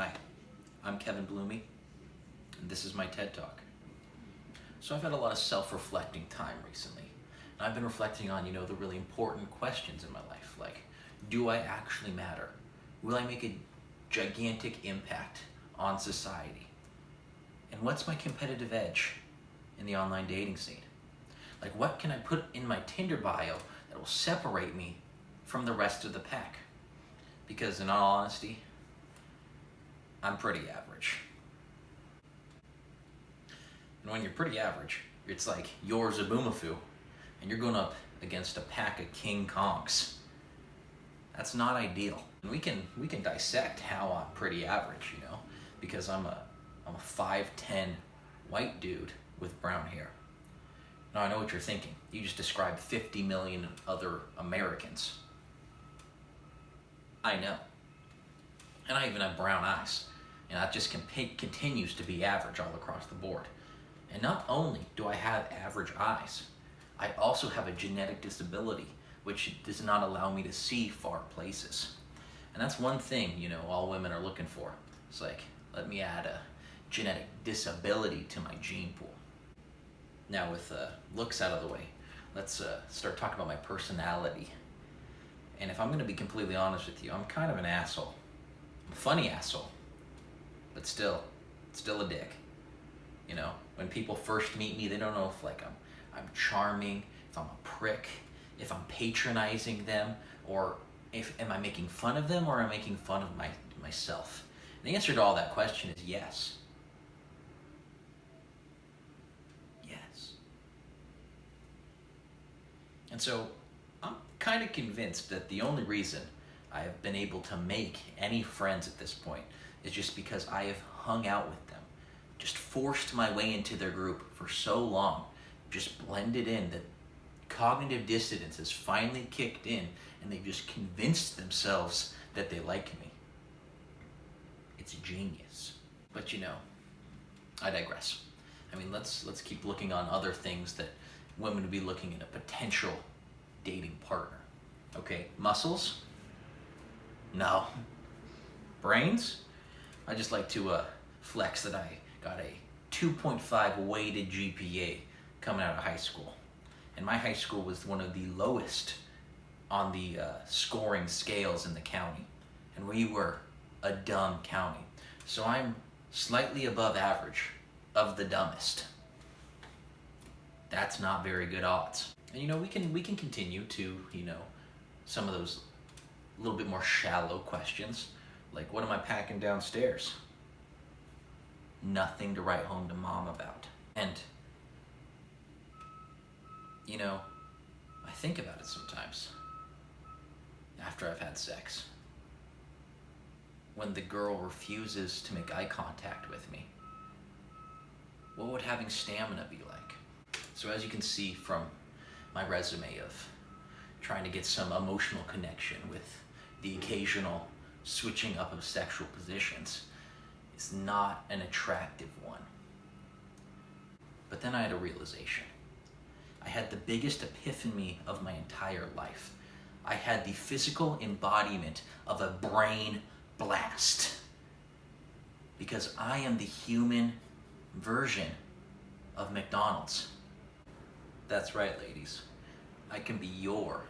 Hi, I'm Kevin Bloomy, and this is my TED Talk. So I've had a lot of self-reflecting time recently, and I've been reflecting on, the really important questions in my life, like, do I actually matter? Will I make a gigantic impact on society? And what's my competitive edge in the online dating scene? Like, what can I put in my Tinder bio that will separate me from the rest of the pack? Because in all honesty, I'm pretty average. And when you're pretty average, it's like you're a boomafoo, and you're going up against a pack of King Kongs. That's not ideal. And we can dissect how I'm pretty average, because I'm a 5'10" white dude with brown hair. Now I know what you're thinking. You just described 50 million other Americans. I know. And I even have brown eyes. And that just continues to be average all across the board. And not only do I have average eyes, I also have a genetic disability which does not allow me to see far places. And that's one thing, all women are looking for. It's like, let me add a genetic disability to my gene pool. Now with looks out of the way, let's start talking about my personality. And if I'm gonna be completely honest with you, I'm kind of an asshole. I'm a funny asshole, but still a dick. When people first meet me, they don't know if I'm charming, if I'm a prick, if I'm patronizing them, or am I making fun of them, or am I making fun of myself? And the answer to all that question is yes. Yes. And so I'm kind of convinced that the only reason I have been able to make any friends at this point is just because I have hung out with them, just forced my way into their group for so long, just blended in, that cognitive dissonance has finally kicked in, and they've just convinced themselves that they like me. It's genius. But I digress. Let's keep looking on other things that women would be looking at a potential dating partner. Okay, muscles? No. Brains? I just like to flex that I got a 2.5 weighted GPA coming out of high school. And my high school was one of the lowest on the scoring scales in the county. And we were a dumb county. So I'm slightly above average of the dumbest. That's not very good odds. And we can continue to, some of those a little bit more shallow questions, like, what am I packing downstairs? Nothing to write home to mom about. And I think about it sometimes after I've had sex. When the girl refuses to make eye contact with me, what would having stamina be like? So as you can see from my resume of trying to get some emotional connection with the occasional switching up of sexual positions, it's not an attractive one. But then I had a realization. I had the biggest epiphany of my entire life. I had the physical embodiment of a brain blast. Because I am the human version of McDonald's. That's right, ladies. I can be your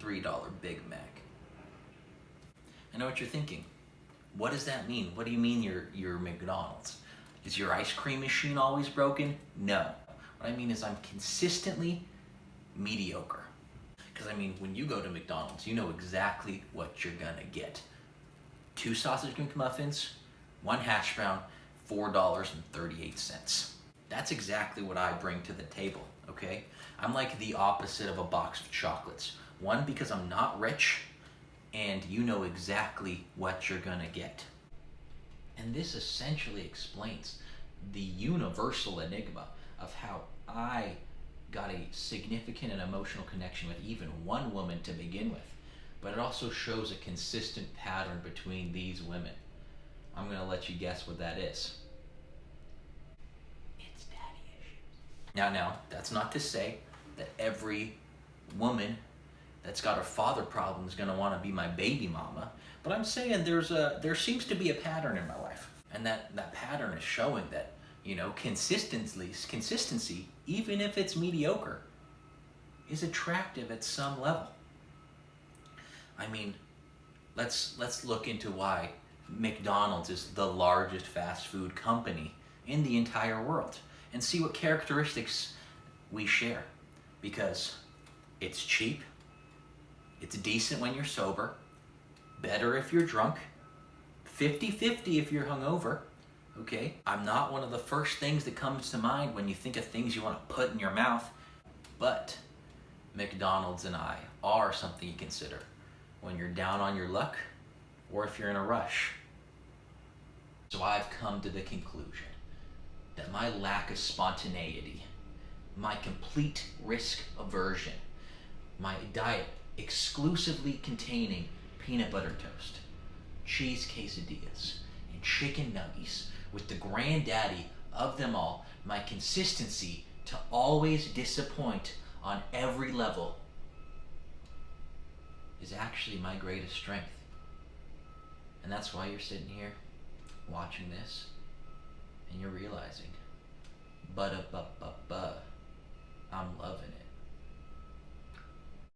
$3 Big Mac. I know what you're thinking. What does that mean? What do you mean you're McDonald's? Is your ice cream machine always broken? No. What I mean is I'm consistently mediocre. Because when you go to McDonald's, you know exactly what you're gonna get. 2 sausage McMuffins, 1 hash brown, $4.38. That's exactly what I bring to the table, okay? I'm like the opposite of a box of chocolates. One, because I'm not rich, and you know exactly what you're gonna get. And this essentially explains the universal enigma of how I got a significant and emotional connection with even one woman to begin with. But it also shows a consistent pattern between these women. I'm gonna let you guess what that is. It's daddy issues. Now, that's not to say that every woman that's got a father problem is going to want to be my baby mama. But I'm saying there seems to be a pattern in my life. And that pattern is showing that, consistency, even if it's mediocre, is attractive at some level. I mean, let's look into why McDonald's is the largest fast food company in the entire world and see what characteristics we share. Because it's cheap, it's decent when you're sober, better if you're drunk, 50-50 if you're hungover, okay? I'm not one of the first things that comes to mind when you think of things you want to put in your mouth, but McDonald's and I are something you consider when you're down on your luck or if you're in a rush. So I've come to the conclusion that my lack of spontaneity, my complete risk aversion, my diet exclusively containing peanut butter toast, cheese quesadillas, and chicken nuggets with the granddaddy of them all, my consistency to always disappoint on every level, is actually my greatest strength. And that's why you're sitting here watching this and you're realizing, I'm loving it.